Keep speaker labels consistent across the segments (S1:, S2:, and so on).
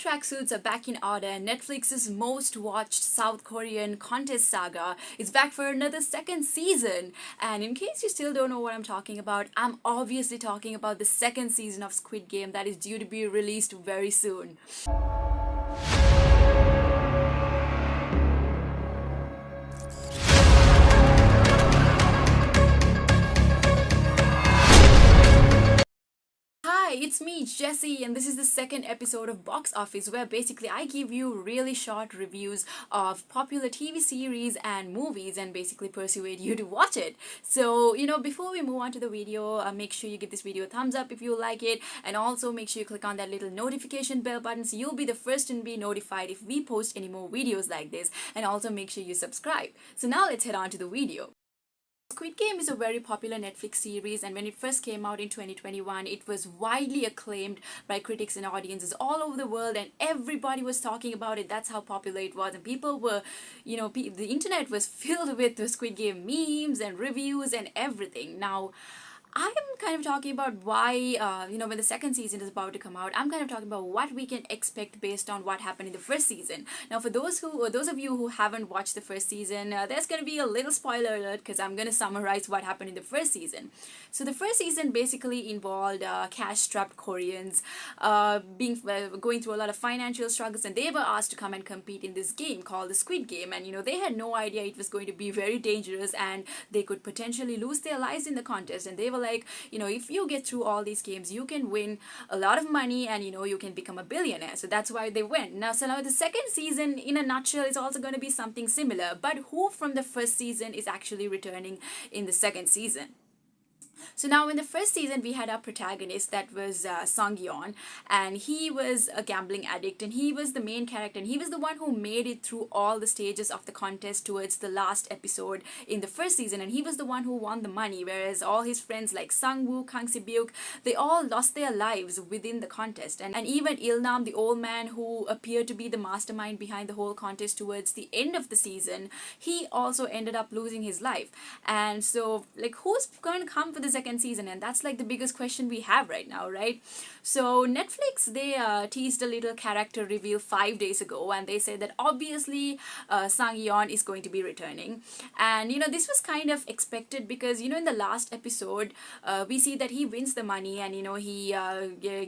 S1: tracksuits are back in order, and Netflix's most watched South Korean contest saga is back for another second season. And in case you still don't know what I'm talking about, I'm obviously talking about the second season of Squid Game that is due to be released very soon. Hi, it's me, Jessie, and this is the second episode of Box Office, where basically I give you really short reviews of popular TV series and movies and basically persuade you to watch it. So, before we move on to the video, make sure you give this video a thumbs up if you like it, and also make sure you click on that little notification bell button so you'll be the first to be notified if we post any more videos like this, and also make sure you subscribe. So now let's head on to the video. Squid Game is a very popular Netflix series, and when it first came out in 2021, it was widely acclaimed by critics and audiences all over the world, and everybody was talking about it. That's how popular it was, and people were, the internet was filled with the Squid Game memes and reviews and everything. Now, I'm kind of talking about why, when the second season is about to come out, I'm kind of talking about what we can expect based on what happened in the first season. Now, for those of you who haven't watched the first season, there's going to be a little spoiler alert because I'm going to summarize what happened in the first season. So the first season basically involved cash-strapped Koreans going through a lot of financial struggles, and they were asked to come and compete in this game called the Squid Game, and they had no idea it was going to be very dangerous and they could potentially lose their lives in the contest. And they were like, if you get through all these games, you can win a lot of money and you can become a billionaire. So that's why they went. Now the second season, in a nutshell, is also going to be something similar, but who from the first season is actually returning in the second season? So now in the first season, we had our protagonist that was Sung-yeon, and he was a gambling addict, and he was the main character, and he was the one who made it through all the stages of the contest towards the last episode in the first season, and he was the one who won the money, whereas all his friends like Sang-woo, Kang Si-byuk, they all lost their lives within the contest. And even Il-nam, the old man who appeared to be the mastermind behind the whole contest towards the end of the season, he also ended up losing his life. And so, who's going to come for the second season? And that's the biggest question we have right now, right? So Netflix, they teased a little character reveal 5 days ago, and they said that obviously Sang-yeon is going to be returning. And this was kind of expected because in the last episode we see that he wins the money, and he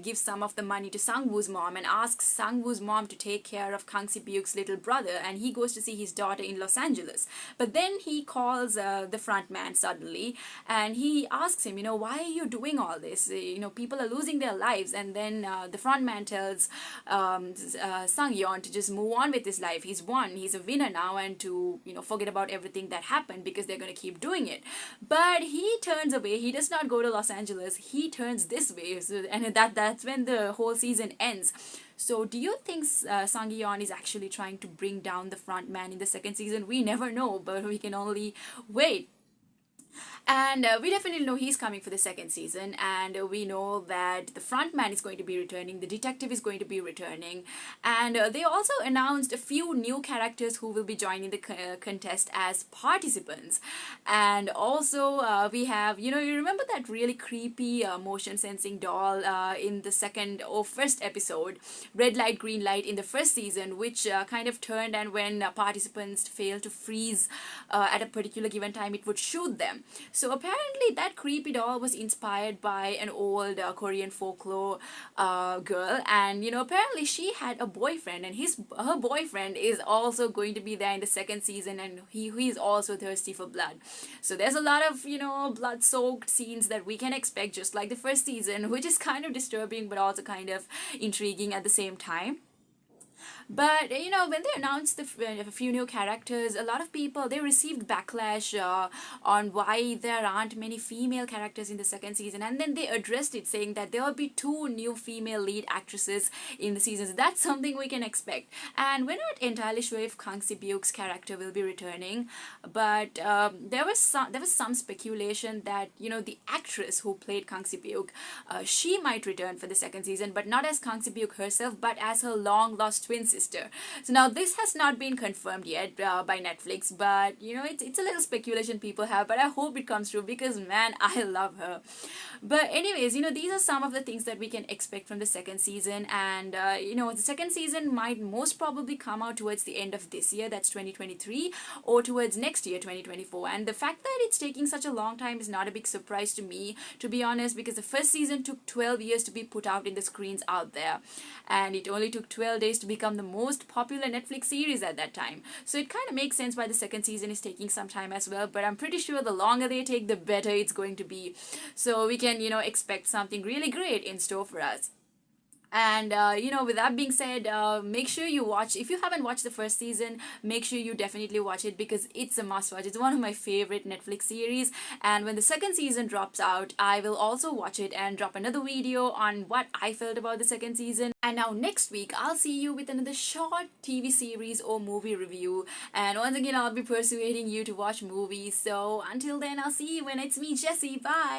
S1: gives some of the money to Sang-woo's mom and asks Sang-woo's mom to take care of Kang Si-byuk's little brother, and he goes to see his daughter in Los Angeles. But then he calls the front man suddenly, and he asks him, why are you doing all this? People are losing their lives. And then the front man tells Sang-yeon to just move on with his life. He's won. He's a winner now, and to forget about everything that happened because they're going to keep doing it. But he turns away. He does not go to Los Angeles. He turns this way, and that's when the whole season ends. So do you think Sang-yeon is actually trying to bring down the front man in the second season? We never know, but we can only wait. And we definitely know he's coming for the second season, and we know that the front man is going to be returning, the detective is going to be returning, and they also announced a few new characters who will be joining the contest as participants. And also we have, you remember that really creepy motion sensing doll in the first episode, red light, green light, in the first season, which kind of turned, and when participants failed to freeze at a particular given time, it would shoot them. So apparently that creepy doll was inspired by an old Korean folklore girl, and apparently she had a boyfriend, and her boyfriend is also going to be there in the second season, and he's also thirsty for blood. So there's a lot of blood-soaked scenes that we can expect, just like the first season, which is kind of disturbing but also kind of intriguing at the same time. But when they announced a few new characters, a lot of people, they received backlash on why there aren't many female characters in the second season, and then they addressed it, saying that there will be 2 new female lead actresses in the season. So that's something we can expect. And we're not entirely sure if Kang Si-byuk's character will be returning, but there was some speculation that the actress who played Kang Si-byuk, she might return for the second season, but not as Kang Si-byuk herself, but as her long lost twin sister. So now this has not been confirmed yet by Netflix, but it's a little speculation people have, but I hope it comes true because man, I love her. But anyways, these are some of the things that we can expect from the second season, and the second season might most probably come out towards the end of this year, that's 2023, or towards next year, 2024. And the fact that it's taking such a long time is not a big surprise to me, to be honest, because the first season took 12 years to be put out in the screens out there, and it only took 12 days to become the most popular Netflix series at that time. So it kind of makes sense why the second season is taking some time as well, but I'm pretty sure the longer they take, the better it's going to be. So we can, expect something really great in store for us. And with that being said, make sure you watch. If you haven't watched the first season, make sure you definitely watch it because it's a must watch. It's one of my favorite Netflix series. And when the second season drops out, I will also watch it and drop another video on what I felt about the second season. And now next week, I'll see you with another short TV series or movie review. And once again, I'll be persuading you to watch movies. So until then, I'll see you when it's me, Jessie. Bye.